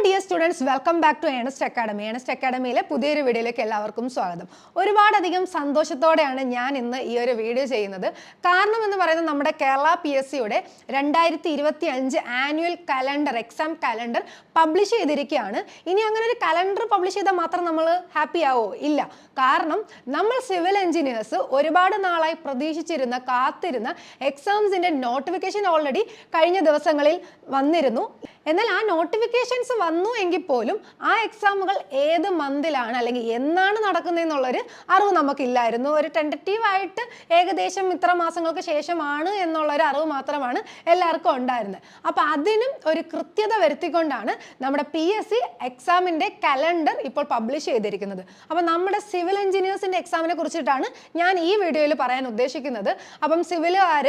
dear students, welcome back to Earnest Academy. Earnest Academy-യിലെ പുതിയൊരു വീഡിയോയിലേക്ക് എല്ലാവർക്കും സ്വാഗതം. ഒരുപാടധികം സന്തോഷത്തോടെയാണ് ഞാൻ ഇന്ന് ഈ ഒരു വീഡിയോ ചെയ്യുന്നത്. കാരണം എന്ന് പറയുന്നത് നമ്മുടെ കേരള PSC-യുടെ 2025 annual calendar exam calendar publish ചെയ്തിരിക്കുകയാണ്. ഇനി അങ്ങനെ ഒരു കലണ്ടർ പബ്ലിഷ് ചെയ്താൽ മാത്രം നമ്മൾ ഹാപ്പി ആവോ? ഇല്ല. കാരണം നമ്മൾ സിവിൽ എഞ്ചിനീയേഴ്സ് ഒരുപാട് നാളായി പ്രതീക്ഷിച്ചിരുന്ന കാത്തിരുന്ന എക്സാംസിന്റെ നോട്ടിഫിക്കേഷൻ ഓൾറെഡി കഴിഞ്ഞ ദിവസങ്ങളിൽ വന്നിരുന്നു. എന്നാൽ ആ നോട്ടിഫിക്കേഷൻസ് വന്നു എങ്കിൽ പോലും ആ എക്സാമുകൾ ഏത് മന്തിലാണ് അല്ലെങ്കിൽ എന്നാണ് നടക്കുന്നതെന്നുള്ളൊരു അറിവ് നമുക്കില്ലായിരുന്നു. ഒരു ടെൻറ്ററ്റീവായിട്ട് ഏകദേശം ഇത്ര മാസങ്ങൾക്ക് ശേഷമാണ് എന്നുള്ളൊരു അറിവ് മാത്രമാണ് എല്ലാവർക്കും ഉണ്ടായിരുന്നത്. അപ്പോൾ അതിനും ഒരു കൃത്യത വരുത്തിക്കൊണ്ടാണ് നമ്മുടെ PSC എക്സാമിൻ്റെ കലണ്ടർ ഇപ്പോൾ പബ്ലിഷ് ചെയ്തിരിക്കുന്നത്. അപ്പോൾ നമ്മുടെ സിവിൽ എഞ്ചിനീയേഴ്സിൻ്റെ എക്സാമിനെ കുറിച്ചിട്ടാണ് ഞാൻ ഈ വീഡിയോയിൽ പറയാൻ ഉദ്ദേശിക്കുന്നത്. അപ്പം സിവിലുകാർ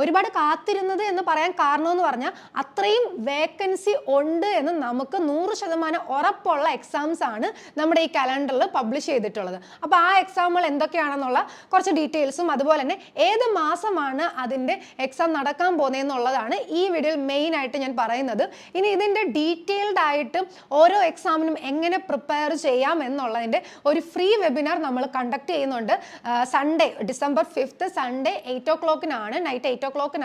ഒരുപാട് കാത്തിരുന്നത് എന്ന് പറയാൻ കാരണമെന്ന് പറഞ്ഞാൽ അത്രയും വേക്കൻസി ഉണ്ട് എന്ന് നമുക്ക് 100% ഉറപ്പുള്ള എക്സാംസ് ആണ് നമ്മുടെ ഈ കലണ്ടറിൽ പബ്ലിഷ് ചെയ്തിട്ടുള്ളത്. അപ്പോൾ ആ എക്സാമുകൾ എന്തൊക്കെയാണെന്നുള്ള കുറച്ച് ഡീറ്റെയിൽസും അതുപോലെ തന്നെ ഏത് മാസമാണ് അതിൻ്റെ എക്സാം നടക്കാൻ പോകുന്നതെന്നുള്ളതാണ് ഈ വീഡിയോയിൽ മെയിനായിട്ട് ഞാൻ പറയുന്നത്. ഇനി ഇതിൻ്റെ ഡീറ്റെയിൽഡ് ആയിട്ട് ഓരോ എക്സാമിനും എങ്ങനെ പ്രിപ്പയർ ചെയ്യാം എന്നുള്ളതിൻ്റെ ഒരു ഫ്രീ വെബിനാർ നമ്മൾ കണ്ടക്ട് ചെയ്യുന്നുണ്ട്. Sunday December 5th Sunday 8 o'clock night 8 o'clock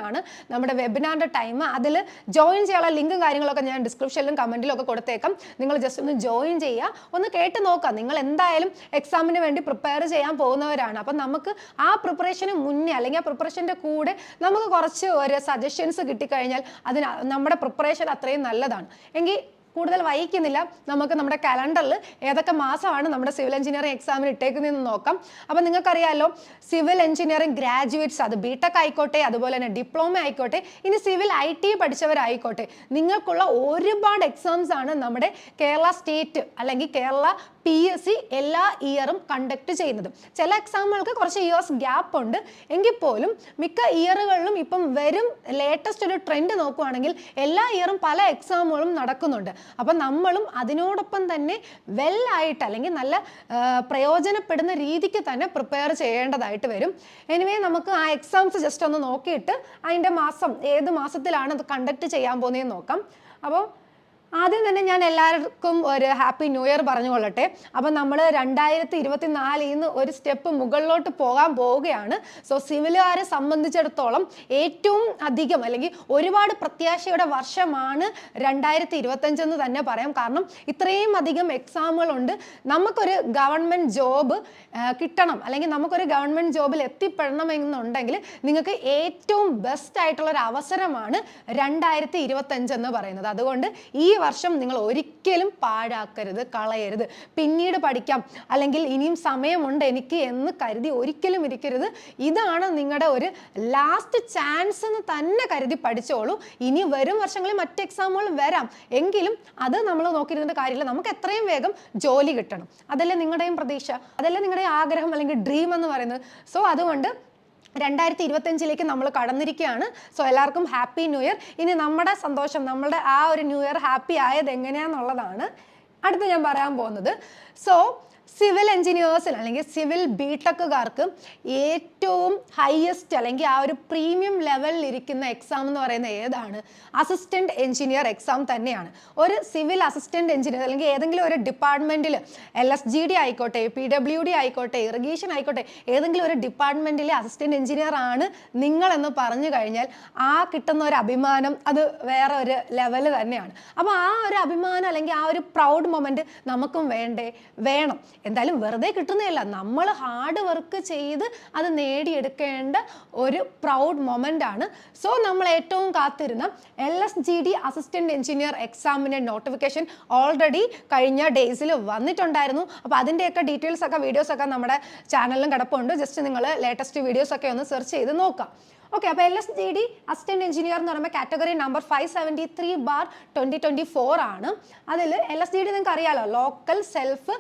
നമ്മുടെ വെബിനാറിൻ്റെ ടൈം. അതിൽ ജോയിൻ ചെയ്യാനുള്ള ലിങ്കും കാര്യങ്ങളൊക്കെ ഞാൻ ഡിസ്ക്രിപ്ഷനിലും കമൻറ്റിലും ഒക്കെ കൊടുത്തേക്കാം. നിങ്ങൾ ജസ്റ്റ് ഒന്ന് ജോയിൻ ചെയ്യുക, ഒന്ന് കേട്ട് നോക്കാം. നിങ്ങൾ എന്തായാലും എക്സാമിന് വേണ്ടി പ്രിപ്പയർ ചെയ്യാൻ പോകുന്നവരാണ്. അപ്പം നമുക്ക് ആ പ്രിപ്പറേഷന് മുന്നേ അല്ലെങ്കിൽ ആ പ്രിപ്പറേഷൻ്റെ കൂടെ നമുക്ക് കുറച്ച് ഒരു സജഷൻസ് കിട്ടിക്കഴിഞ്ഞാൽ അതിന് നമ്മുടെ പ്രിപ്പറേഷൻ അത്രയും നല്ലതാണ്. എങ്കിൽ കൂടുതൽ വൈകുന്നില്ല, നമുക്ക് നമ്മുടെ കലണ്ടറിൽ ഏതൊക്കെ മാസമാണ് നമ്മുടെ സിവിൽ എഞ്ചിനീയറിംഗ് എക്സാമിന് ഇട്ടേക്കുന്നതെന്ന് നോക്കാം. അപ്പോൾ നിങ്ങൾക്കറിയാമല്ലോ, സിവിൽ എഞ്ചിനീയറിംഗ് ഗ്രാജുവേറ്റ്സ്, അത് BTech ആയിക്കോട്ടെ, അതുപോലെ തന്നെ ഡിപ്ലോമ ആയിക്കോട്ടെ, ഇനി സിവിൽ IT പഠിച്ചവരായിക്കോട്ടെ, നിങ്ങൾക്കുള്ള ഒരുപാട് എക്സാംസ് ആണ് നമ്മുടെ കേരള സ്റ്റേറ്റ് അല്ലെങ്കിൽ കേരള PSC എല്ലാ ഇയറും കണ്ടക്ട് ചെയ്യുന്നത്. ചില എക്സാമുകൾക്ക് കുറച്ച് ഇയേഴ്സ് ഗ്യാപ്പ് ഉണ്ട് എങ്കിൽ പോലും മിക്ക ഇയറുകളിലും ഇപ്പം വരും ലേറ്റസ്റ്റ് ഒരു ട്രെൻഡ് നോക്കുകയാണെങ്കിൽ എല്ലാ ഇയറും പല എക്സാമുകളും നടക്കുന്നുണ്ട്. അപ്പം നമ്മളും അതിനോടൊപ്പം തന്നെ വെല്ലായിട്ട് അല്ലെങ്കിൽ നല്ല പ്രയോജനപ്പെടുന്ന രീതിക്ക് തന്നെ പ്രിപ്പയർ ചെയ്യേണ്ടതായിട്ട് വരും. എനിവേ, നമുക്ക് ആ എക്സാംസ് ജസ്റ്റ് ഒന്ന് നോക്കിയിട്ട് അതിൻ്റെ മാസം ഏത് മാസത്തിലാണ് അത് കണ്ടക്ട് ചെയ്യാൻ പോകുന്നതെന്ന് നോക്കാം. അപ്പോൾ ആദ്യം തന്നെ ഞാൻ എല്ലാവർക്കും ഒരു ഹാപ്പി ന്യൂ ഇയർ പറഞ്ഞുകൊള്ളട്ടെ. അപ്പം നമ്മൾ 2024 ഒരു സ്റ്റെപ്പ് മുകളിലോട്ട് പോകാൻ പോവുകയാണ്. സോ സിവിലുകാരെ സംബന്ധിച്ചിടത്തോളം ഏറ്റവും അധികം അല്ലെങ്കിൽ ഒരുപാട് പ്രത്യാശയുടെ വർഷമാണ് 2025 എന്ന് തന്നെ പറയാം. കാരണം ഇത്രയും അധികം എക്സാമുകളുണ്ട്. നമുക്കൊരു ഗവൺമെൻറ് ജോബ് കിട്ടണം അല്ലെങ്കിൽ നമുക്കൊരു ഗവൺമെൻറ് ജോബിൽ എത്തിപ്പെടണമെന്നുണ്ടെങ്കിൽ നിങ്ങൾക്ക് ഏറ്റവും ബെസ്റ്റ് ആയിട്ടുള്ളൊരു അവസരമാണ് 2025 എന്ന് പറയുന്നത്. അതുകൊണ്ട് ഈ വർഷം നിങ്ങൾ ഒരിക്കലും പാഴാക്കരുത്, കളയരുത്. പിന്നീട് പഠിക്കാം അല്ലെങ്കിൽ ഇനിയും സമയമുണ്ട് എനിക്ക് എന്ന് കരുതി ഒരിക്കലും ഇരിക്കരുത്. ഇതാണ് നിങ്ങളുടെ ഒരു ലാസ്റ്റ് ചാൻസ് എന്ന് തന്നെ കരുതി പഠിച്ചോളൂ. ഇനി വരും വർഷങ്ങളിൽ മറ്റ് എക്സാമുകൾ വരാം, എങ്കിലും അത് നമ്മൾ നോക്കിയിരുന്ന കാര്യമില്ല. നമുക്ക് എത്രയും വേഗം ജോലി കിട്ടണം. അതല്ലേ നിങ്ങളുടെയും പ്രതീക്ഷ, അതല്ലേ നിങ്ങളുടെ ആഗ്രഹം അല്ലെങ്കിൽ ഡ്രീം എന്ന് പറയുന്നത്. സോ അതുകൊണ്ട് 2025 നമ്മൾ കടന്നിരിക്കുകയാണ്. സോ എല്ലാവർക്കും ഹാപ്പി ന്യൂ ഇയർ. ഇനി നമ്മുടെ സന്തോഷം, നമ്മളുടെ ആ ഒരു ന്യൂ ഇയർ ഹാപ്പി ആയത് എങ്ങനെയാണെന്നുള്ളതാണ് അടുത്ത് ഞാൻ പറയാൻ പോകുന്നത്. സോ സിവിൽ എഞ്ചിനീയേഴ്സിന് അല്ലെങ്കിൽ സിവിൽ BTechകാർക്ക് ഏറ്റവും ഹയസ്റ്റ് അല്ലെങ്കിൽ ആ ഒരു പ്രീമിയം ലെവലിൽ ഇരിക്കുന്ന എക്സാം എന്ന് പറയുന്നത് ഏതാണ്? അസിസ്റ്റന്റ് എഞ്ചിനീയർ എക്സാം തന്നെയാണ്. ഒരു സിവിൽ അസിസ്റ്റന്റ് എഞ്ചിനീയർ അല്ലെങ്കിൽ ഏതെങ്കിലും ഒരു ഡിപ്പാർട്ട്മെന്റിൽ LSGD ആയിക്കോട്ടെ, PWD ആയിക്കോട്ടെ, ഇറിഗേഷൻ ആയിക്കോട്ടെ, ഏതെങ്കിലും ഒരു ഡിപ്പാർട്ട്മെന്റിലെ അസിസ്റ്റന്റ് എഞ്ചിനീയർ ആണ് നിങ്ങളെന്ന് പറഞ്ഞു കഴിഞ്ഞാൽ ആ കിട്ടുന്ന ഒരു അഭിമാനം അത് വേറെ ഒരു ലെവൽ തന്നെയാണ്. അപ്പോൾ ആ ഒരു അഭിമാനം അല്ലെങ്കിൽ ആ ഒരു പ്രൗഡ് മൊമെന്റ് നമുക്കും വേണം. എന്തായാലും വെറുതെ കിട്ടുന്നതല്ല, നമ്മൾ ഹാർഡ് വർക്ക് ചെയ്ത് അത് നേടിയെടുക്കേണ്ട ഒരു പ്രൗഡ് മൊമെൻ്റ് ആണ്. സോ നമ്മൾ ഏറ്റവും കാത്തിരുന്ന LSGD അസിസ്റ്റന്റ് എഞ്ചിനീയർ എക്സാമിൻ്റെ നോട്ടിഫിക്കേഷൻ ഓൾറെഡി കഴിഞ്ഞ ഡേയ്സിൽ വന്നിട്ടുണ്ടായിരുന്നു. അപ്പോൾ അതിൻ്റെയൊക്കെ ഡീറ്റെയിൽസ് ഒക്കെ വീഡിയോസൊക്കെ നമ്മുടെ ചാനലിലും കിടപ്പുണ്ട്. ജസ്റ്റ് നിങ്ങൾ ലേറ്റസ്റ്റ് വീഡിയോസൊക്കെ ഒന്ന് സെർച്ച് ചെയ്ത് നോക്കാം. ഓക്കെ, അപ്പോൾ LSGD അസിസ്റ്റന്റ് എഞ്ചിനീയർ എന്ന് പറയുമ്പോൾ കാറ്റഗറി നമ്പർ 573/2024 ആണ്. അതിൽ LSGD നിങ്ങൾക്ക് അറിയാലോ, ലോക്കൽ സെൽഫ്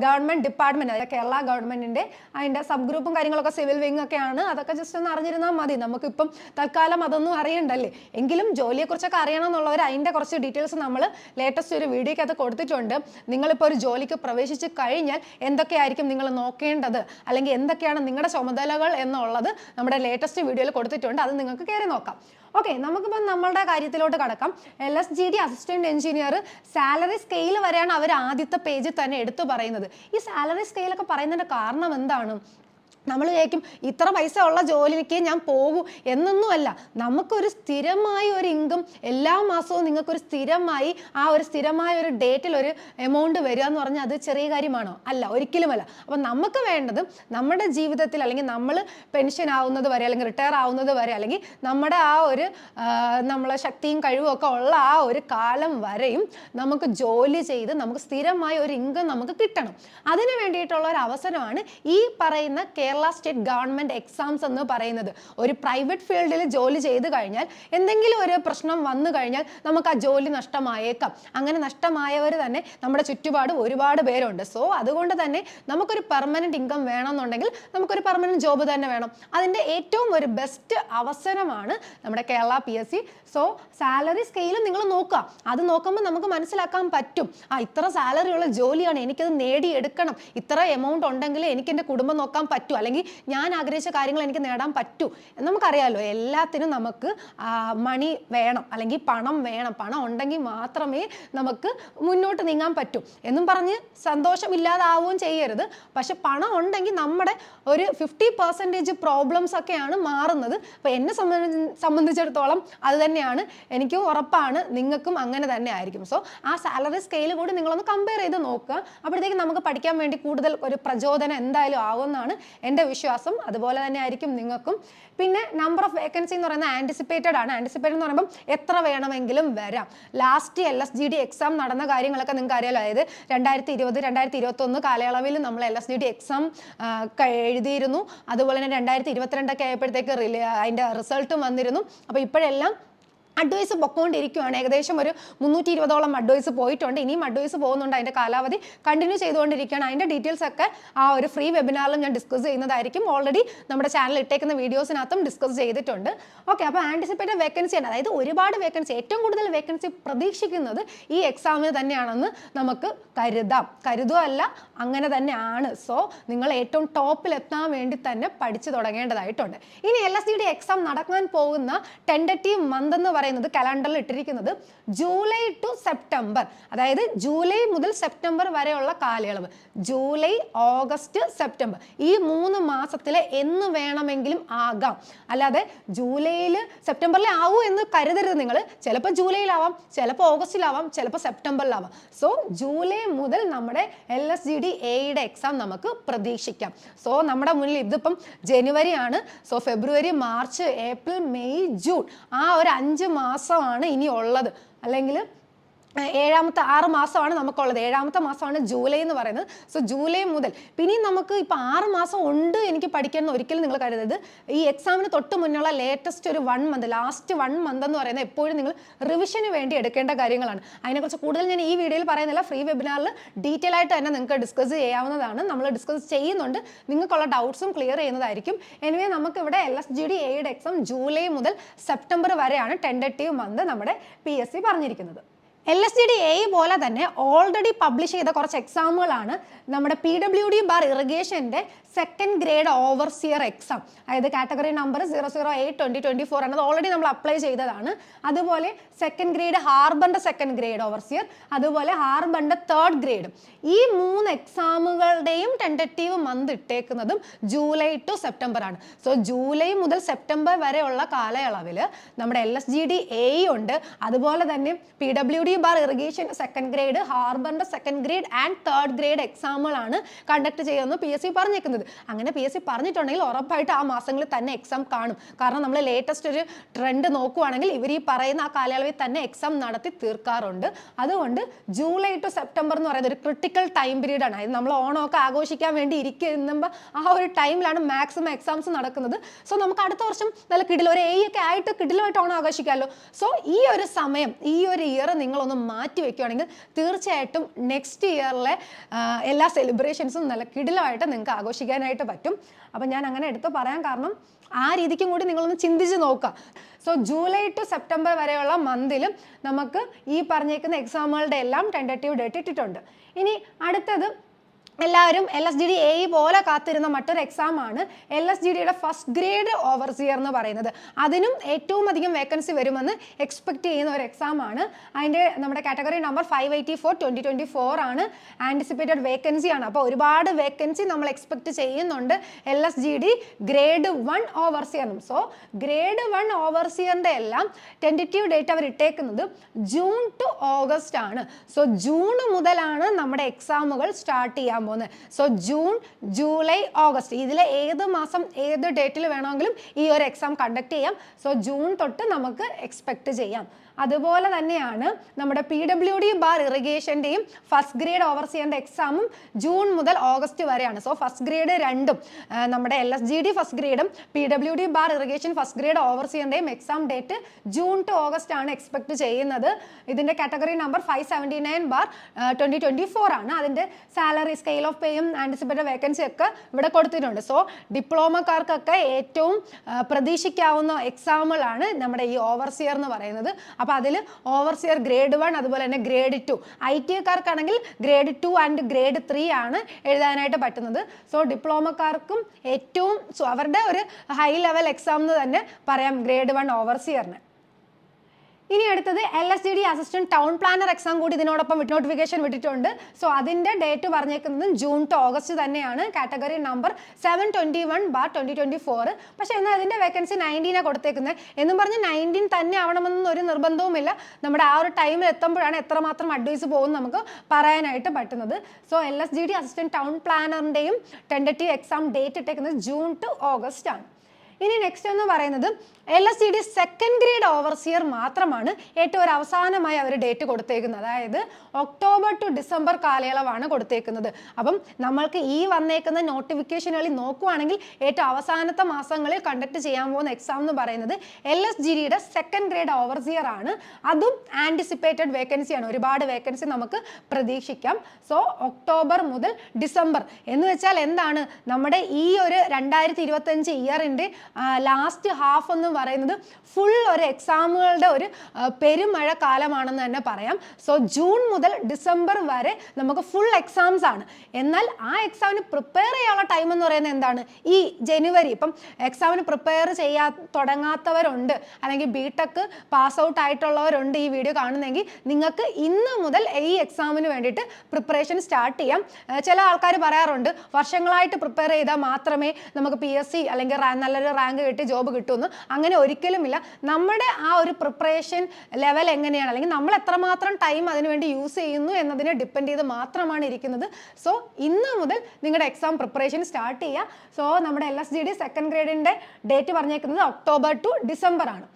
ഗവൺമെൻറ് ഡിപ്പാർട്ട്മെൻറ്റ്, അതായത് കേരള ഗവൺമെൻറ്റിൻ്റെ അതിൻ്റെ സബ് ഗ്രൂപ്പും കാര്യങ്ങളൊക്കെ സിവിൽ വിങ് ഒക്കെയാണ്. അതൊക്കെ ജസ്റ്റ് ഒന്ന് അറിഞ്ഞിരുന്നാൽ മതി. നമുക്കിപ്പം തൽക്കാലം അതൊന്നും അറിയണ്ടല്ലേ. എങ്കിലും ജോലിയെക്കുറിച്ചൊക്കെ അറിയണം എന്നുള്ളവർ അതിൻ്റെ കുറച്ച് ഡീറ്റെയിൽസ് നമ്മൾ ലേറ്റസ്റ്റ് ഒരു വീഡിയോയ്ക്കകത്ത് കൊടുത്തിട്ടുണ്ട്. നിങ്ങളിപ്പോൾ ഒരു ജോലിക്ക് പ്രവേശിച്ച് കഴിഞ്ഞാൽ എന്തൊക്കെയായിരിക്കും നിങ്ങൾ നോക്കേണ്ടത് അല്ലെങ്കിൽ എന്തൊക്കെയാണ് നിങ്ങളുടെ ചുമതലകൾ എന്നുള്ളത് നമ്മുടെ ലേറ്റസ്റ്റ് വീഡിയോയിൽ കൊടുത്തിട്ടുണ്ട്. അത് നിങ്ങൾക്ക് കയറി നോക്കാം. ഓക്കെ, നമുക്കിപ്പം നമ്മളുടെ കാര്യത്തിലോട്ട് കടക്കാം. LSGD assistant engineer salary scale വരെയാണ് അവർ ആദ്യത്തെ പേജിൽ തന്നെ എടുത്തു പറയുന്നത്. ഈ സാലറി സ്കെയിലൊക്കെ പറയുന്നതിൻ്റെ കാരണം എന്താണ്? നമ്മൾ വിചാരിക്കും ഇത്ര പൈസ ഉള്ള ജോലിക്ക് ഞാൻ പോകൂ എന്നൊന്നുമല്ല. നമുക്കൊരു സ്ഥിരമായ ഒരു ഇൻകം എല്ലാ മാസവും നിങ്ങൾക്കൊരു സ്ഥിരമായ ഒരു ഡേറ്റിൽ ഒരു എമൗണ്ട് വരിക എന്ന് പറഞ്ഞാൽ അത് ചെറിയ കാര്യമാണോ? അല്ല, ഒരിക്കലുമല്ല. അപ്പം നമുക്ക് വേണ്ടത് നമ്മുടെ ജീവിതത്തിൽ അല്ലെങ്കിൽ നമ്മൾ പെൻഷൻ ആവുന്നത് വരെ അല്ലെങ്കിൽ റിട്ടയർ ആവുന്നത് വരെ അല്ലെങ്കിൽ നമ്മുടെ ആ ഒരു നമ്മളെ ശക്തിയും കഴിവും ഒക്കെ ഉള്ള ആ ഒരു കാലം വരെയും നമുക്ക് ജോലി ചെയ്ത് നമുക്ക് സ്ഥിരമായ ഒരു ഇൻകം നമുക്ക് കിട്ടണം. അതിന് വേണ്ടിയിട്ടുള്ള ഒരു അവസരമാണ് ഈ പറയുന്ന കേരള സ്റ്റേറ്റ് ഗവൺമെന്റ് എക്സാംസ് എന്ന് പറയുന്നത്. ഒരു പ്രൈവറ്റ് ഫീൽഡിൽ ജോലി ചെയ്ത് കഴിഞ്ഞാൽ എന്തെങ്കിലും ഒരു പ്രശ്നം വന്നു കഴിഞ്ഞാൽ നമുക്ക് ആ ജോലി നഷ്ടമായേക്കാം. അങ്ങനെ നഷ്ടമായവർ തന്നെ നമ്മുടെ ചുറ്റുപാട് ഒരുപാട് പേരുണ്ട്. സോ അതുകൊണ്ട് തന്നെ നമുക്കൊരു പെർമനന്റ് ഇൻകം വേണമെന്നുണ്ടെങ്കിൽ നമുക്കൊരു പെർമനന്റ് ജോബ് തന്നെ വേണം. അതിൻ്റെ ഏറ്റവും ഒരു ബെസ്റ്റ് അവസരമാണ് നമ്മുടെ കേരള PSC. സോ സാലറി സ്കെയിലും നിങ്ങൾ നോക്കുക. അത് നോക്കുമ്പോൾ നമുക്ക് മനസ്സിലാക്കാൻ പറ്റും, ഇത്ര സാലറി ഉള്ള ജോലിയാണ്, എനിക്കത് നേടിയെടുക്കണം, ഇത്ര എമൗണ്ട് ഉണ്ടെങ്കിൽ എനിക്ക് എൻ്റെ കുടുംബം നോക്കാൻ പറ്റൂ, അല്ലെങ്കിൽ ഞാൻ ആഗ്രഹിച്ച കാര്യങ്ങൾ എനിക്ക് നേടാൻ പറ്റൂ. നമുക്കറിയാമല്ലോ, എല്ലാത്തിനും നമുക്ക് മണി വേണം അല്ലെങ്കിൽ പണം വേണം. പണം ഉണ്ടെങ്കിൽ മാത്രമേ നമുക്ക് മുന്നോട്ട് നീങ്ങാൻ പറ്റൂ എന്നും പറഞ്ഞ് സന്തോഷമില്ലാതാവുകയും ചെയ്യരുത്. പക്ഷെ പണം ഉണ്ടെങ്കിൽ നമ്മുടെ ഒരു 50% പ്രോബ്ലംസ് ഒക്കെയാണ് മാറുന്നത്. അപ്പോൾ എന്നെ സംബന്ധിച്ചിടത്തോളം അത് തന്നെയാണ്, എനിക്കും ഉറപ്പാണ് നിങ്ങൾക്കും അങ്ങനെ തന്നെ ആയിരിക്കും. സോ ആ സാലറി സ്കെയിൽ കൂടി നിങ്ങളൊന്ന് കമ്പയർ ചെയ്ത് നോക്കുക. അപ്പോഴത്തേക്ക് നമുക്ക് പഠിക്കാൻ വേണ്ടി കൂടുതൽ ഒരു പ്രചോദനം എന്തായാലും ആവുമെന്നാണ് എൻ്റെ വിശ്വാസം. അതുപോലെ തന്നെ ആയിരിക്കും നിങ്ങൾക്കും. പിന്നെ നമ്പർ ഓഫ് വേക്കൻസി എന്ന് പറയുന്നത് ആൻറ്റിസിപ്പേറ്റഡ് ആണ്. ആൻറ്റിസിപ്പേറ്റഡ് എന്ന് പറയുമ്പോൾ എത്ര വേണമെങ്കിലും വരാം. ലാസ്റ്റ് LSGD എക്സാം നടന്ന കാര്യങ്ങളൊക്കെ നിങ്ങൾക്ക് അറിയാലോ. അതായത് 2020, 2021 കാലയളവിൽ നമ്മൾ LSGD എക്സാം എഴുതിയിരുന്നു. അതുപോലെ തന്നെ 2022 ആയപ്പോഴത്തേക്ക് അതിൻ്റെ റിസൾട്ടും വന്നിരുന്നു. അപ്പോൾ ഇപ്പോഴെല്ലാം അഡ്വൈസ് പൊക്കോണ്ടിരിക്കുകയാണ്. ഏകദേശം ഒരു 320ഓളം അഡ്വൈസ് പോയിട്ടുണ്ട്. ഇനിയും അഡ്വൈസ് പോകുന്നുണ്ട്. അതിൻ്റെ കാലാവധി കണ്ടിന്യൂ ചെയ്തുകൊണ്ടിരിക്കുകയാണ്. അതിൻ്റെ ഡീറ്റെയിൽസ് ഒക്കെ ആ ഒരു ഫ്രീ വെബിനാറിലും ഞാൻ ഡിസ്കസ് ചെയ്യുന്നതായിരിക്കും. ഓൾറെഡി നമ്മുടെ ചാനൽ ഇട്ടേക്കുന്ന വീഡിയോസിനകത്തും ഡിസ്കസ് ചെയ്തിട്ടുണ്ട്. ഓക്കെ, അപ്പോൾ ആൻറ്റിസിപ്പേറ്റഡ് വേക്കൻസി ആണ്, അതായത് ഒരുപാട് വേക്കൻസി, ഏറ്റവും കൂടുതൽ വേക്കൻസി പ്രതീക്ഷിക്കുന്നത് ഈ എക്സാമിന് തന്നെയാണെന്ന് നമുക്ക് കരുതുമല്ല, അങ്ങനെ തന്നെയാണ്. സോ നിങ്ങൾ ഏറ്റവും ടോപ്പിലെത്താൻ വേണ്ടി തന്നെ പഠിച്ചു തുടങ്ങേണ്ടതായിട്ടുണ്ട്. ഇനി LSGD എക്സാം നടക്കാൻ പോകുന്ന ടെൻഡറ്റീവ് മന്ത് എന്ന് പറയുന്നത് കലണ്ടറിൽ ഇട്ടിരിക്കുന്നത് ജൂലൈ ടു സെപ്റ്റംബർ, അതായത് ജൂലൈ മുതൽ സെപ്റ്റംബർ വരെയുള്ള കാലയളവ്. ജൂലൈ, ഓഗസ്റ്റ്, സെപ്റ്റംബർ ഈ 3 മാസത്തിലെ എന്ന് വേണമെങ്കിലും ആകാം. അല്ലാതെ ജൂലൈയിൽ സെപ്റ്റംബറിൽ ആവൂ എന്ന് കരുതരുത് നിങ്ങൾ. ചിലപ്പോൾ ജൂലൈയിലാവാം, ചിലപ്പോൾ ഓഗസ്റ്റിലാവാം, ചിലപ്പോൾ സെപ്റ്റംബറിലാവാം. സോ ജൂലൈ മുതൽ നമ്മുടെ LSGD Aയുടെ എക്സാം നമുക്ക് പ്രതീക്ഷിക്കാം. സോ നമ്മുടെ മുന്നിൽ ഇതിപ്പം ജനുവരി ആണ്. സോ ഫെബ്രുവരി, മാർച്ച്, ഏപ്രിൽ, മെയ്, ജൂൺ ആ ഒരു 5 മാസമാണ് ഇനി ഉള്ളത്. അല്ലെങ്കിൽ 6 മാസമാണ് നമുക്കുള്ളത്. 7ാമത്തെ മാസമാണ് ജൂലൈ എന്ന് പറയുന്നത്. സോ ജൂലൈ മുതൽ പിന്നെ നമുക്ക് ഇപ്പോൾ 6 മാസം ഉണ്ട് എനിക്ക് പഠിക്കണം ഒരിക്കലും നിങ്ങൾ കരുതരുത്. ഈ എക്സാമിന് തൊട്ട് മുന്നുള്ള ലേറ്റസ്റ്റ് ഒരു 1 മന്ത്, ലാസ്റ്റ് 1 മന്ത് എന്ന് പറയുന്നത് എപ്പോഴും നിങ്ങൾ റിവിഷന് വേണ്ടി എടുക്കേണ്ട കാര്യങ്ങളാണ്. അതിനെക്കുറിച്ച് കൂടുതൽ ഞാൻ ഈ വീഡിയോയിൽ പറയുന്നില്ല. ഫ്രീ വെബിനാറിൽ ഡീറ്റെയിൽ ആയിട്ട് തന്നെ നിങ്ങൾക്ക് ഡിസ്കസ് ചെയ്യാവുന്നതാണ്. നമ്മൾ ഡിസ്കസ് ചെയ്യുന്നുണ്ട്. നിങ്ങൾക്കുള്ള ഡൗട്ട്സും ക്ലിയർ ചെയ്യുന്നതായിരിക്കും. എനിവേ നമുക്കിവിടെ LSGD Aയുടെ എക്സാം ജൂലൈ മുതൽ സെപ്റ്റംബർ വരെയാണ് ടെൻഡറ്റീവ് മന്ത് നമ്മുടെ PSC പറഞ്ഞിരിക്കുന്നത്. LSGD A പോലെ തന്നെ ഓൾറെഡി പബ്ലിഷ് ചെയ്ത കുറച്ച് എക്സാമുകളാണ് നമ്മുടെ PWD ബാർ ഇറിഗേഷൻ്റെ സെക്കൻഡ് ഗ്രേഡ് ഓവർസിയർ എക്സാം. അതായത് കാറ്റഗറി നമ്പർ 008/2024 എന്നത് ഓൾറെഡി നമ്മൾ അപ്ലൈ ചെയ്തതാണ്. അതുപോലെ സെക്കൻഡ് ഗ്രേഡ് ഹാർബറിൻ്റെ സെക്കൻഡ് ഗ്രേഡ് ഓവർസിയർ, അതുപോലെ ഹാർബറിൻ്റെ തേർഡ് ഗ്രേഡ്. ഈ 3 എക്സാമുകളുടെയും ടെൻഡറ്റീവ് മന്ത് ഇട്ടേക്കുന്നതും ജൂലൈ ടു സെപ്റ്റംബർ ആണ്. സോ ജൂലൈ മുതൽ സെപ്റ്റംബർ വരെയുള്ള കാലയളവിൽ നമ്മുടെ LSGD A ഉണ്ട്. അതുപോലെ തന്നെ PWD bar irrigation second grade, ഹാർബറിൻ്റെ second grade and third grade എക്സാമുകളാണ് കണ്ടക്ട് ചെയ്യുന്നത് PSC പറഞ്ഞേക്കുന്നത്. അങ്ങനെ PSC പറഞ്ഞിട്ടുണ്ടെങ്കിൽ ഉറപ്പായിട്ട് ആ മാസങ്ങളിൽ തന്നെ എക്സാം കാണും. കാരണം നമ്മൾ ലേറ്റസ്റ്റ് ഒരു ട്രെൻഡ് നോക്കുവാണെങ്കിൽ ഇവർ ഈ പറയുന്ന ആ കാലയളവിൽ തന്നെ എക്സാം നടത്തി തീർക്കാറുണ്ട്. അതുകൊണ്ട് ജൂലൈ ടു സെപ്റ്റംബർ എന്ന് പറയുന്നത് ഒരു ക്രിട്ടിക്കൽ ടൈം പീരീഡ് ആണ്. അതായത് നമ്മൾ ഓണമൊക്കെ ആഘോഷിക്കാൻ വേണ്ടി ഇരിക്കുമ്പോൾ ആ ഒരു ടൈമിലാണ് മാക്സിമം എക്സാംസ് നടക്കുന്നത്. സോ നമുക്ക് അടുത്ത വർഷം നല്ല കിടിലം ഒരു A ഒക്കെ ആയിട്ട് കിടിലമായിട്ട് ഓണം ആഘോഷിക്കാമല്ലോ. സോ ഈ ഒരു സമയം, ഈ ഒരു ഇയർ നിങ്ങളൊന്ന് മാറ്റി വെക്കുകയാണെങ്കിൽ തീർച്ചയായിട്ടും നെക്സ്റ്റ് ഇയറിലെ എല്ലാ സെലിബ്രേഷൻസും നല്ല കിടിലമായിട്ട് നിങ്ങൾക്ക് ആഘോഷിക്കാനായിട്ട് പറ്റും. അപ്പം ഞാൻ അങ്ങനെ എടുത്ത് പറയാൻ കാരണം ആ രീതിക്കും കൂടി നിങ്ങളൊന്ന് ചിന്തിച്ച് നോക്കുക. സോ ജൂലൈ ടു സെപ്റ്റംബർ വരെയുള്ള മന്തിലും നമുക്ക് ഈ പറഞ്ഞേക്കുന്ന എക്സാമുകളുടെ എല്ലാം ടെൻഡറ്റീവ് ഡേറ്റ് ഇട്ടിട്ടുണ്ട്. ഇനി അടുത്തത് എല്ലാവരും LSGD AE പോലെ കാത്തിരുന്ന മറ്റൊരു എക്സാമാണ് LSGDയുടെ ഫസ്റ്റ് ഗ്രേഡ് ഓവർസിയർ എന്ന് പറയുന്നത്. അതിനും ഏറ്റവും അധികം വേക്കൻസി വരുമെന്ന് എക്സ്പെക്ട് ചെയ്യുന്ന ഒരു എക്സാമാണ്. അതിൻ്റെ നമ്മുടെ കാറ്റഗറി നമ്പർ 584/2024 ആണ്. ആൻറ്റിസിപ്പേറ്റഡ് വേക്കൻസി ആണ്. അപ്പോൾ ഒരുപാട് വേക്കൻസി നമ്മൾ എക്സ്പെക്ട് ചെയ്യുന്നുണ്ട് LSGD ഗ്രേഡ് 1 ഓവർസിയറിനും. സോ ഗ്രേഡ് 1 ഓവർസിയറിൻ്റെ എല്ലാം ടെൻറ്റേറ്റീവ് ഡേറ്റ് അവർ ഇട്ടേക്കുന്നത് ജൂൺ ടു ഓഗസ്റ്റ് ആണ്. സോ ജൂൺ മുതലാണ് നമ്മുടെ എക്സാമുകൾ സ്റ്റാർട്ട് ചെയ്യാൻ. സോ ജൂൺ, ജൂലൈ, ഓഗസ്റ്റ് ഇതിലെ ഏത് മാസം ഏത് ഡേറ്റിൽ വേണമെങ്കിലും ഈ ഒരു എക്സാം കണ്ടക്ട് ചെയ്യാം. സോ ജൂൺ തൊട്ട് നമുക്ക് എക്സ്പെക്ട് ചെയ്യാം. അതുപോലെ തന്നെയാണ് നമ്മുടെ PWD ബാർ ഇറിഗേഷൻ്റെയും ഫസ്റ്റ് ഗ്രേഡ് ഓവർസിയറിൻ്റെ എക്സാമും ജൂൺ മുതൽ ഓഗസ്റ്റ് വരെയാണ്. സോ ഫസ്റ്റ് ഗ്രേഡ് രണ്ടും നമ്മുടെ LSGD ഫസ്റ്റ് ഗ്രേഡും PWD bar irrigation first grade ഓവർസിയറിൻ്റെയും exam date June to August ആണ് എക്സ്പെക്ട് ചെയ്യുന്നത്. ഇതിൻ്റെ കാറ്റഗറി നമ്പർ 579/2024 ആണ്. അതിൻ്റെ സാലറി, സ്കെയിൽ ഓഫ് പേയും ആൻറ്റിസിപ്പേറ്റഡ് വേക്കൻസി ഒക്കെ ഇവിടെ കൊടുത്തിട്ടുണ്ട്. സോ ഡിപ്ലോമക്കാർക്കൊക്കെ ഏറ്റവും പ്രതീക്ഷിക്കാവുന്ന എക്സാമുകളാണ് നമ്മുടെ ഈ ഓവർസിയർ എന്ന് പറയുന്നത്. അപ്പോൾ അതിൽ ഓവർസിയർ ഗ്രേഡ് 1 അതുപോലെ തന്നെ ഗ്രേഡ് 2, IT-കാർക്കാണെങ്കിൽ ഗ്രേഡ് 2 ആൻഡ് ഗ്രേഡ് 3 ആണ് എഴുതാനായിട്ട് പറ്റുന്നത്. സോ ഡിപ്ലോമക്കാർക്കും ഏറ്റവും അവരുടെ ഒരു ഹൈ ലെവൽ എക്സാം എന്ന് തന്നെ പറയാം ഗ്രേഡ് 1 ഓവർസിയറിന്. ഇനി അടുത്തത് LSGD assistant town planar exam കൂടി ഇതിനോടൊപ്പം നോട്ടിഫിക്കേഷൻ വിട്ടിട്ടുണ്ട്. സോ അതിൻ്റെ ഡേറ്റ് പറഞ്ഞേക്കുന്നത് ജൂൺ ടു ഓഗസ്റ്റ് തന്നെയാണ്. Category number 721/2024. പക്ഷേ എന്നാൽ അതിൻ്റെ വേക്കൻസി 19 കൊടുത്തേക്കുന്നത്. എന്നും പറഞ്ഞ് 19 തന്നെ ആവണമെന്നൊന്നും ഒരു നിർബന്ധവുമില്ല. നമ്മുടെ ആ ഒരു ടൈമിൽ എത്തുമ്പോഴാണ് എത്രമാത്രം അഡ്വൈസ് പോകും നമുക്ക് പറയാനായിട്ട് പറ്റുന്നത്. സോ LSGD അസിസ്റ്റന്റ് ടൗൺ പ്ലാനറിൻ്റെയും ടെൻറ്റേറ്റീവ് എക്സാം ഡേറ്റ് ഇട്ടേക്കുന്നത് ജൂൺ ടു ഓഗസ്റ്റ് ആണ്. ഇനി നെക്സ്റ്റ് എന്ന് പറയുന്നത് LSGD സെക്കൻഡ് ഗ്രേഡ് ഓവർസിയർ മാത്രമാണ് ഏറ്റവും ഒരു അവസാനമായി അവർ ഡേറ്റ് കൊടുത്തേക്കുന്നത്. അതായത് ഒക്ടോബർ ടു ഡിസംബർ കാലയളവാണ് കൊടുത്തേക്കുന്നത്. അപ്പം നമ്മൾക്ക് ഈ വന്നേക്കുന്ന നോട്ടിഫിക്കേഷനുകളിൽ നോക്കുവാണെങ്കിൽ ഏറ്റവും അവസാനത്തെ മാസങ്ങളിൽ കണ്ടക്ട് ചെയ്യാൻ പോകുന്ന എക്സാം എന്ന് പറയുന്നത് LSGDയുടെ സെക്കൻഡ് ഗ്രേഡ് ഓവർസിയർ ആണ്. അതും ആൻറ്റിസിപ്പേറ്റഡ് വേക്കൻസിയാണ്. ഒരുപാട് വേക്കൻസി നമുക്ക് പ്രതീക്ഷിക്കാം. സോ ഒക്ടോബർ മുതൽ ഡിസംബർ എന്ന് വെച്ചാൽ എന്താണ്, നമ്മുടെ ഈ ഒരു 2025 ഇയറിൻ്റെ ലാസ്റ്റ് ഹാഫ് എന്ന് പറയുന്നത് ഫുൾ ഒരു എക്സാമുകളുടെ ഒരു പെരുമഴ കാലമാണെന്ന് തന്നെ പറയാം. സോ ജൂൺ മുതൽ ഡിസംബർ വരെ നമുക്ക് ഫുൾ എക്സാംസ് ആണ്. എന്നാൽ ആ എക്സാമിന് പ്രിപ്പയർ ചെയ്യാനുള്ള ടൈം എന്ന് പറയുന്നത് എന്താണ്, ഈ ജനുവരി. ഇപ്പം എക്സാമിന് പ്രിപ്പയർ തുടങ്ങാത്തവരുണ്ട്, അല്ലെങ്കിൽ BTech പാസ് ഔട്ട് ആയിട്ടുള്ളവരുണ്ട് ഈ വീഡിയോ കാണുന്നെങ്കിൽ നിങ്ങൾക്ക് ഇന്ന് മുതൽ ഈ എക്സാമിന് വേണ്ടിയിട്ട് പ്രിപ്പറേഷൻ സ്റ്റാർട്ട് ചെയ്യാം. ചില ആൾക്കാർ പറയാറുണ്ട് വർഷങ്ങളായിട്ട് പ്രിപ്പയർ ചെയ്താൽ മാത്രമേ നമുക്ക് PSC അല്ലെങ്കിൽ നല്ലൊരു റാങ്ക് കിട്ടി ജോബ് കിട്ടുമെന്ന്. അങ്ങനെ ഒരിക്കലുമില്ല. നമ്മുടെ ആ ഒരു പ്രിപ്പറേഷൻ ലെവൽ എങ്ങനെയാണ്, അല്ലെങ്കിൽ നമ്മൾ എത്രമാത്രം ടൈം അതിനുവേണ്ടി യൂസ് ചെയ്യുന്നു എന്നതിനെ ഡിപ്പെൻഡ് ചെയ്ത് മാത്രമാണ് ഇരിക്കുന്നത്. സോ ഇന്ന് മുതൽ നിങ്ങളുടെ എക്സാം പ്രിപ്പറേഷൻ സ്റ്റാർട്ട് ചെയ്യുക. സോ നമ്മുടെ LSGD സെക്കൻഡ് ഗ്രേഡിൻ്റെ ഡേറ്റ് പറഞ്ഞേക്കുന്നത് ഒക്ടോബർ ടു ഡിസംബർ ആണ്.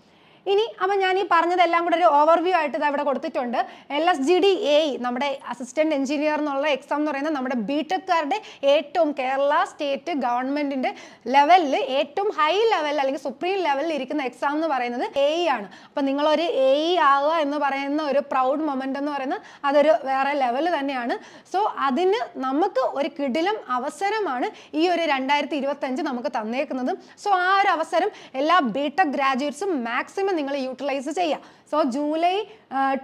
ഇനി അപ്പം ഞാൻ ഈ പറഞ്ഞതെല്ലാം കൂടെ ഒരു ഓവർവ്യൂ ആയിട്ട് ഇത് അവിടെ കൊടുത്തിട്ടുണ്ട്. LSGD AE നമ്മുടെ അസിസ്റ്റന്റ് എഞ്ചിനീയർ എന്നുള്ള എക്സാം എന്ന് പറയുന്നത് നമ്മുടെ BTech-കാരുടെ ഏറ്റവും കേരള സ്റ്റേറ്റ് ഗവൺമെന്റിന്റെ ലെവലിൽ ഏറ്റവും ഹൈ ലെവൽ അല്ലെങ്കിൽ സുപ്രീം ലെവലിൽ ഇരിക്കുന്ന എക്സാം എന്ന് പറയുന്നത് AE ആണ്. അപ്പം നിങ്ങളൊരു AE ആവുക എന്ന് പറയുന്ന ഒരു പ്രൗഡ് മൊമെന്റ് എന്ന് പറയുന്നത് അതൊരു വേറെ ലെവൽ തന്നെയാണ്. സോ അതിന് നമുക്ക് ഒരു കിടിലം അവസരമാണ് ഈ ഒരു 2025 നമുക്ക് തന്നേക്കുന്നത്. സോ ആ ഒരു അവസരം എല്ലാ BTech ഗ്രാജുവേറ്റ്സും മാക്സിമം നിങ്ങൾ യൂട്ടിലൈസ് ചെയ്യുക. സോ ജൂലൈ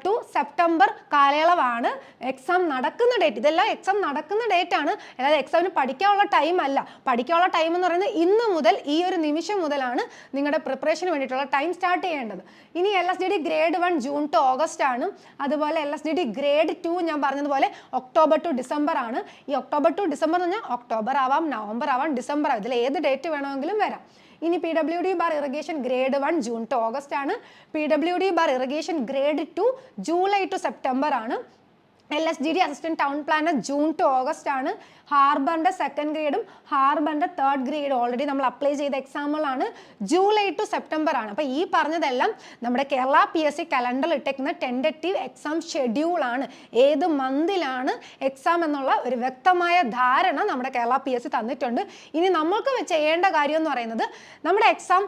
ടു സെപ്റ്റംബർ കാലയളവാണ് എക്സാം നടക്കുന്ന ഡേറ്റ്. ഇതെല്ലാം എക്സാം നടക്കുന്ന ഡേറ്റ് ആണ്, അല്ലാതെ എക്സാമിന് പഠിക്കാനുള്ള ടൈം അല്ല. പഠിക്കാനുള്ള ടൈം എന്ന് പറയുന്നത് ഇന്ന് മുതൽ, ഈ ഒരു നിമിഷം മുതലാണ് നിങ്ങളുടെ പ്രിപ്പറേഷന് വേണ്ടിയിട്ടുള്ള ടൈം സ്റ്റാർട്ട് ചെയ്യേണ്ടത്. ഇനി LSGD grade 1 June to August ആണ്. അതുപോലെ LSGD ഗ്രേഡ് 2 ഞാൻ പറഞ്ഞതുപോലെ ഒക്ടോബർ ടു ഡിസംബർ ആണ്. ഈ ഒക്ടോബർ ടു ഡിസംബർ എന്ന് പറഞ്ഞാൽ ഒക്ടോബർ ആവാം, നവംബർ ആവാം, ഡിസംബർ ആവാം, ഇതിൽ ഏത് ഡേറ്റ് വേണമെങ്കിലും വരാം. ഇനി PWD bar irrigation grade 1 June to August ആണ്. PWD bar irrigation grade 2 July to September ആണ്. LSGD assistant town planner June to August ആണ്. ഹാർബറിൻ്റെ സെക്കൻഡ് ഗ്രേഡും ഹാർബറിൻ്റെ തേർഡ് ഗ്രേഡും ഓൾറെഡി നമ്മൾ അപ്ലൈ ചെയ്ത എക്സാമുകളാണ്, ജൂലൈ ടു സെപ്റ്റംബർ ആണ്. അപ്പോൾ ഈ പറഞ്ഞതെല്ലാം നമ്മുടെ കേരള PSC കലണ്ടറിൽ ഇട്ടേക്കുന്ന ടെൻറ്റേറ്റീവ് എക്സാം ഷെഡ്യൂളാണ്. ഏത് മന്തിലാണ് എക്സാം എന്നുള്ള ഒരു വ്യക്തമായ ധാരണ നമ്മുടെ കേരള PSC തന്നിട്ടുണ്ട്. ഇനി നമ്മൾക്ക് ചെയ്യേണ്ട കാര്യം എന്ന് പറയുന്നത് നമ്മുടെ എക്സാം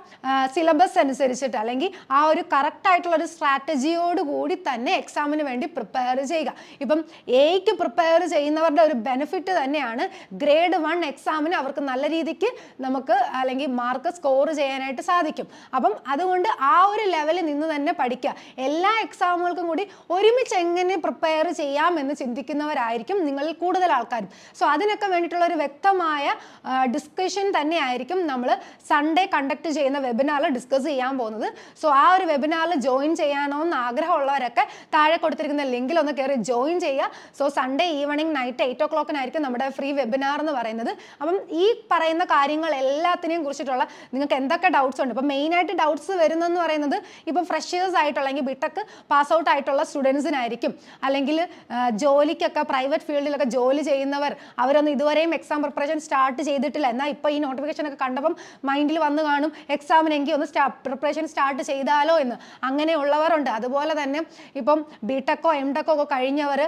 സിലബസ് അനുസരിച്ചിട്ട് അല്ലെങ്കിൽ ആ ഒരു കറക്റ്റ് ആയിട്ടുള്ള ഒരു സ്ട്രാറ്റജിയോട് കൂടി തന്നെ എക്സാമിന് വേണ്ടി പ്രിപ്പയർ ചെയ്യുക. ഇപ്പം എയ്ക്ക് പ്രിപ്പയർ ചെയ്യുന്നവരുടെ ഒരു ബെനിഫിറ്റ് തന്നെയാണ് ഗ്രേഡ് 1 എക്സാമിന് അവർക്ക് നല്ല രീതിക്ക് നമുക്ക് അല്ലെങ്കിൽ മാർക്ക് സ്കോർ ചെയ്യാനായിട്ട് സാധിക്കും. അപ്പം അതുകൊണ്ട് ആ ഒരു ലെവലിൽ നിന്ന് തന്നെ പഠിക്കുക. എല്ലാ എക്സാമുകൾക്കും കൂടി ഒരുമിച്ച് എങ്ങനെ പ്രിപ്പയർ ചെയ്യാം എന്ന് ചിന്തിക്കുന്നവരായിരിക്കും നിങ്ങളിൽ കൂടുതൽ ആൾക്കാരും. സോ അതിനൊക്കെ വേണ്ടിയിട്ടുള്ള ഒരു വ്യക്തമായ ഡിസ്കഷൻ തന്നെയായിരിക്കും നമ്മൾ സൺഡേ കണ്ടക്ട് ചെയ്യുന്ന വെബിനാറിൽ ഡിസ്കസ് ചെയ്യാൻ പോകുന്നത്. സോ ആ ഒരു വെബിനാറിൽ ജോയിൻ ചെയ്യാനോ എന്ന് ആഗ്രഹമുള്ളവരൊക്കെ താഴെ കൊടുത്തിരിക്കുന്ന ലിങ്കിൽ ഒന്ന് കയറി ജോയിൻ ചെയ്യുക. So Sunday evening night 8 o'clock നമ്മുടെ ഫ്രീ വെബിനാർ എന്ന് പറയുന്നത്. അപ്പം ഈ പറയുന്ന കാര്യങ്ങൾ എല്ലാത്തിനെയും കുറിച്ചിട്ടുള്ള നിങ്ങൾക്ക് എന്തൊക്കെ ഡൗട്ട്സ് ഉണ്ട്, ഇപ്പം മെയിനായിട്ട് ഡൗട്ട്സ് വരുന്നതെന്ന് പറയുന്നത് ഇപ്പം ഫ്രഷേഴ്സ് ആയിട്ടുള്ള അല്ലെങ്കിൽ ബിടെക് പാസ് ഔട്ട് ആയിട്ടുള്ള സ്റ്റുഡൻസിനായിരിക്കും, അല്ലെങ്കിൽ ജോലിക്കൊക്കെ പ്രൈവറ്റ് ഫീൽഡിലൊക്കെ ജോലി ചെയ്യുന്നവർ അവരൊന്നും ഇതുവരെയും എക്സാം പ്രിപ്പറേഷൻ സ്റ്റാർട്ട് ചെയ്തിട്ടില്ല. എന്നാൽ ഇപ്പോൾ ഈ നോട്ടിഫിക്കേഷൻ ഒക്കെ കണ്ടപ്പം മൈൻഡിൽ വന്ന് കാണും എക്സാമിനെങ്കിൽ ഒന്ന് പ്രിപ്പറേഷൻ സ്റ്റാർട്ട് ചെയ്താലോ എന്ന്. അങ്ങനെയുള്ളവരുണ്ട്. അതുപോലെ തന്നെ ഇപ്പം ബിടെക്കോ എംടെക്കോ ഒക്കെ കഴിഞ്ഞവർ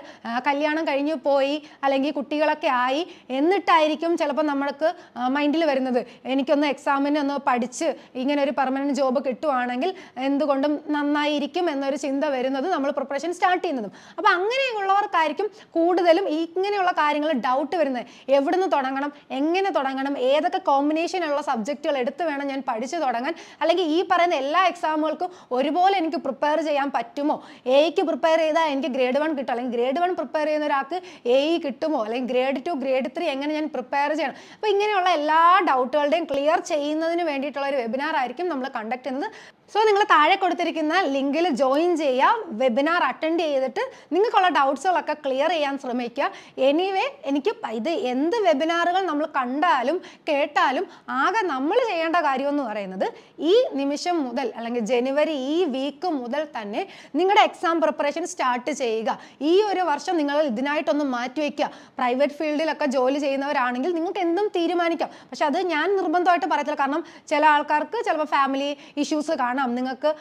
കല്യാണം കഴിഞ്ഞു പോയി അല്ലെങ്കിൽ കുട്ടികളൊക്കെ ആയി എന്നിട്ടായിരിക്കും ചിലപ്പോൾ നമ്മൾക്ക് മൈൻഡിൽ വരുന്നത് എനിക്കൊന്ന് എക്സാമിന് ഒന്ന് പഠിച്ച് ഇങ്ങനെ ഒരു പെർമനൻറ്റ് ജോബ് കിട്ടുവാണെങ്കിൽ എന്തുകൊണ്ടും നന്നായിരിക്കും എന്നൊരു ചിന്ത വരുന്നത് നമ്മൾ പ്രിപ്പറേഷൻ സ്റ്റാർട്ട് ചെയ്യുന്നതും. അപ്പോൾ അങ്ങനെയുള്ളവർക്കായിരിക്കും കൂടുതലും ഇങ്ങനെയുള്ള കാര്യങ്ങൾ ഡൗട്ട് വരുന്നത്. എവിടുന്ന് തുടങ്ങണം, എങ്ങനെ തുടങ്ങണം, ഏതൊക്കെ കോമ്പിനേഷനുള്ള സബ്ജക്റ്റുകൾ എടുത്ത് വേണം ഞാൻ പഠിച്ചു തുടങ്ങാൻ, അല്ലെങ്കിൽ ഈ പറയുന്ന എല്ലാ എക്സാമുകൾക്കും ഒരുപോലെ എനിക്ക് പ്രിപ്പയർ ചെയ്യാൻ പറ്റുമോ, എയ്ക്ക് പ്രിപ്പയർ ചെയ്താൽ എനിക്ക് ഗ്രേഡ് 1 കിട്ടും, അല്ലെങ്കിൽ ഗ്രേഡ് 1 പ്രിപ്പയർ ചെയ്യുന്ന ഒരാൾക്ക് എ കിട്ടുമോ, അല്ലെങ്കിൽ ഗ്രേഡ് 2 ഗ്രേഡ് 3 എങ്ങനെ ഞാൻ പ്രിപ്പയർ ചെയ്യണം. അപ്പോൾ ഇങ്ങനെയുള്ള എല്ലാ ഡൗട്ടുകളുടെയും ക്ലിയർ ചെയ്യുന്നതിന് വേണ്ടിയിട്ടുള്ള ഒരു വെബിനാർ ആയിരിക്കും നമ്മൾ കണ്ടക്ട് ചെയ്യുന്നത്. സോ നിങ്ങൾ താഴെ കൊടുത്തിരിക്കുന്ന ലിങ്കിൽ ജോയിൻ ചെയ്യുക, വെബിനാർ അറ്റൻഡ് ചെയ്തിട്ട് നിങ്ങൾക്കുള്ള ഡൗട്ട്സുകളൊക്കെ ക്ലിയർ ചെയ്യാൻ ശ്രമിക്കുക. എനിവേ എനിക്ക് ഇത് എന്ത് വെബിനാറുകൾ നമ്മൾ കണ്ടാലും കേട്ടാലും ആകെ നമ്മൾ ചെയ്യേണ്ട കാര്യം എന്ന് പറയുന്നത് ഈ നിമിഷം മുതൽ അല്ലെങ്കിൽ ജനുവരി ഈ വീക്ക് മുതൽ തന്നെ നിങ്ങളുടെ എക്സാം പ്രിപ്പറേഷൻ സ്റ്റാർട്ട് ചെയ്യുക. ഈ ഒരു വർഷം നിങ്ങൾ ഇതിനായിട്ടൊന്ന് മാറ്റിവെക്കുക. പ്രൈവറ്റ് ഫീൽഡിലൊക്കെ ജോലി ചെയ്യുന്നവരാണെങ്കിൽ നിങ്ങൾക്ക് എന്തും തീരുമാനിക്കാം. പക്ഷെ അത് ഞാൻ നിർബന്ധമായിട്ട് പറയത്തില്ല. കാരണം ചില ആൾക്കാർക്ക് ചിലപ്പോൾ ഫാമിലി ഇഷ്യൂസ് കാണാം, നിങ്ങൾക്ക്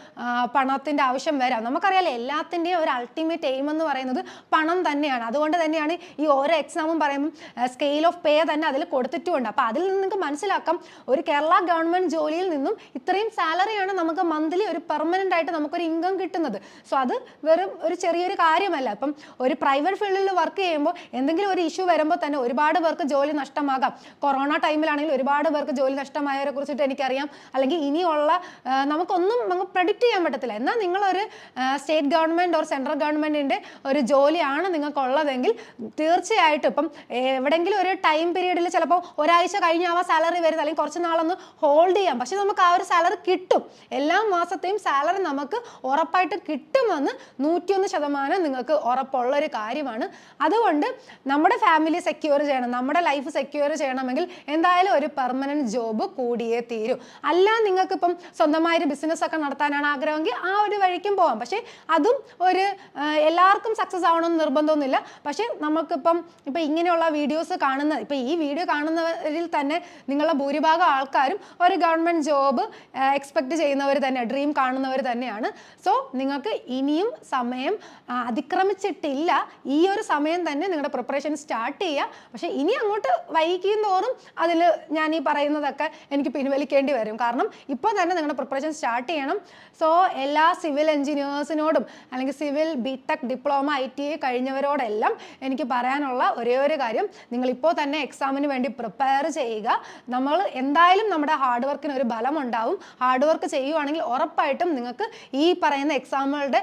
പണത്തിൻ്റെ ആവശ്യം വരാം. നമുക്കറിയാലോ എല്ലാത്തിൻ്റെയും ഒരു അൾട്ടിമേറ്റ് എയിം എന്ന് പറയുന്നത് പണം തന്നെയാണ്. അതുകൊണ്ട് തന്നെയാണ് ഈ ഓരോ എക്സാമും പറയുമ്പോൾ സ്കെയിൽ ഓഫ് പേ തന്നെ അതിൽ കൊടുത്തിട്ടുമുണ്ട്. അപ്പോൾ അതിൽ നിന്ന് നിങ്ങൾക്ക് മനസ്സിലാക്കാം ഒരു കേരള ഗവൺമെൻറ് ജോലിയിൽ നിന്നും ഇത്രയും സാലറിയാണ് നമുക്ക് മന്ത്ലി ഒരു പെർമനൻ്റ് ആയിട്ട് നമുക്കൊരു ഇൻകം കിട്ടുന്നത്. സോ അത് വെറും ഒരു ചെറിയൊരു കാര്യമല്ല. അപ്പം ഒരു പ്രൈവറ്റ് ഫീൽഡിൽ വർക്ക് ചെയ്യുമ്പോൾ എന്തെങ്കിലും ഒരു ഇഷ്യൂ വരുമ്പോൾ തന്നെ ഒരുപാട് പേർക്ക് ജോലി നഷ്ടമാകാം. കൊറോണ ടൈമിലാണെങ്കിൽ ഒരുപാട് പേർക്ക് ജോലി നഷ്ടമായവരെ കുറിച്ചിട്ട് എനിക്കറിയാം. അല്ലെങ്കിൽ ഇനിയുള്ള നമുക്കൊന്നും നമുക്ക് പ്രെഡിക്റ്റ് ചെയ്യാൻ പറ്റത്തില്ല. എന്നാൽ നിങ്ങളൊരു സ്റ്റേറ്റ് ഗവൺമെൻറ് ഓർ സെൻട്രൽ ഗവൺമെൻറ്റിൻ്റെ ഒരു ജോലിയാണ് നിങ്ങൾക്കുള്ളതെങ്കിൽ തീർച്ചയായിട്ടും ഇപ്പം എവിടെയെങ്കിലും ഒരു ടൈം പീരീഡിൽ ചിലപ്പോൾ ഒരാഴ്ച കഴിഞ്ഞാവാം സാലറി വരുന്നത്, അല്ലെങ്കിൽ കുറച്ച് നാളൊന്ന് ഹോൾഡ് ചെയ്യാം. പക്ഷെ നമുക്ക് ആ ഒരു സാലറി കിട്ടും. എല്ലാ മാസത്തെയും സാലറി നമുക്ക് ഉറപ്പായിട്ട് കിട്ടുമെന്ന് 101% നിങ്ങൾക്ക് ഉറപ്പുള്ളൊരു കാര്യമാണ്. അതുകൊണ്ട് നമ്മുടെ ഫാമിലി സെക്യൂർ ചെയ്യണം, നമ്മുടെ ലൈഫ് സെക്യൂർ ചെയ്യണമെങ്കിൽ എന്തായാലും ഒരു പെർമനൻറ്റ് ജോബ് കൂടിയേ തീരൂ. അല്ല നിങ്ങൾക്കിപ്പം സ്വന്തമായൊരു ബിസിനസ് ഒക്കെ നടത്താനാണ് ആഗ്രഹമെങ്കിൽ ആ ഒരു വഴിക്കും പോകാം. പക്ഷേ അതും ഒരു എല്ലാവർക്കും സക്സസ് ആവണമെന്ന് നിർബന്ധമൊന്നുമില്ല. പക്ഷേ നമുക്കിപ്പം ഇങ്ങനെയുള്ള വീഡിയോസ് കാണുന്ന ഈ വീഡിയോ കാണുന്നവരിൽ തന്നെ നിങ്ങളുടെ ഭൂരിഭാഗം ആൾക്കാരും ഒരു ഗവൺമെൻറ് ജോബ് എക്സ്പെക്ട് ചെയ്യുന്നവർ തന്നെ, ഡ്രീം കാണുന്നവർ തന്നെയാണ്. സോ നിങ്ങൾക്ക് ഇനിയും സമയം അതിക്രമിച്ചിട്ടില്ല. ഈ ഒരു സമയം തന്നെ നിങ്ങളുടെ പ്രിപ്പറേഷൻ സ്റ്റാർട്ട് ചെയ്യുക. പക്ഷേ ഇനി അങ്ങോട്ട് വൈകിക്കും തോറും അതിൽ ഞാൻ ഈ പറയുന്നതൊക്കെ എനിക്ക് പിൻവലിക്കേണ്ടി വരും. കാരണം ഇപ്പോൾ തന്നെ നിങ്ങളുടെ പ്രിപ്പറേഷൻ സ്റ്റാർട്ട് ചെയ്യണം. സോ എല്ലാ സിവിൽ എഞ്ചിനീയേഴ്സിനോടും അല്ലെങ്കിൽ സിവിൽ ബിടെക് ഡിപ്ലോമ ITI കഴിഞ്ഞവരോടെല്ലാം എനിക്ക് പറയാനുള്ള ഒരേ ഒരു കാര്യം, നിങ്ങളിപ്പോൾ തന്നെ എക്സാമിന് വേണ്ടി പ്രിപ്പയർ ചെയ്യുക. നമ്മൾ എന്തായാലും നമ്മുടെ ഹാർഡ് വർക്കിന് ഒരു ബലം ഉണ്ടാവും. ഹാർഡ് വർക്ക് ചെയ്യുവാണെങ്കിൽ ഉറപ്പായിട്ടും നിങ്ങൾക്ക് ഈ പറയുന്ന എക്സാമുകളുടെ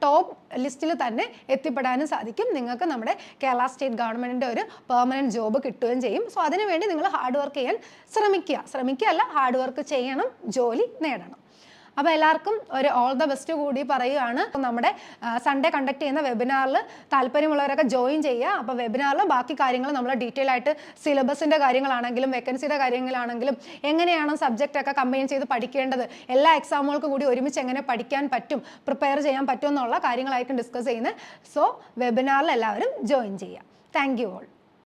ടോപ്പ് ലിസ്റ്റിൽ തന്നെ എത്തിപ്പെടാനും സാധിക്കും. നിങ്ങൾക്ക് നമ്മുടെ കേരള സ്റ്റേറ്റ് ഗവൺമെൻറ്റിൻ്റെ ഒരു പെർമനൻറ്റ് ജോബ് കിട്ടുകയും ചെയ്യും. സോ അതിനുവേണ്ടി നിങ്ങൾ ഹാർഡ് വർക്ക് ചെയ്യാൻ ശ്രമിക്കുക, ഹാർഡ് വർക്ക് ചെയ്യണം, ജോലി നേടണം. അപ്പോൾ എല്ലാവർക്കും ഒരു ഓൾ ദ ബെസ്റ്റ് കൂടി പറയുകയാണ്. നമ്മുടെ സൺഡേ കണ്ടക്ട് ചെയ്യുന്ന വെബിനാറിൽ താല്പര്യമുള്ളവരൊക്കെ ജോയിൻ ചെയ്യുക. അപ്പോൾ വെബിനാറിൽ ബാക്കി കാര്യങ്ങൾ നമ്മൾ ഡീറ്റെയിൽ ആയിട്ട് സിലബസിൻ്റെ കാര്യങ്ങളാണെങ്കിലും വേക്കൻസിയുടെ കാര്യങ്ങളാണെങ്കിലും എങ്ങനെയാണ് സബ്ജക്റ്റൊക്കെ കമ്പൈൻ ചെയ്ത് പഠിക്കേണ്ടത്, എല്ലാ എക്സാമുകൾക്കും കൂടി ഒരുമിച്ച് എങ്ങനെ പഠിക്കാൻ പറ്റും, പ്രിപ്പയർ ചെയ്യാൻ പറ്റും എന്നുള്ള കാര്യങ്ങളായിട്ടും ഡിസ്കസ് ചെയ്യുന്നത്. സോ വെബിനാറിൽ എല്ലാവരും ജോയിൻ ചെയ്യുക. Thank you all.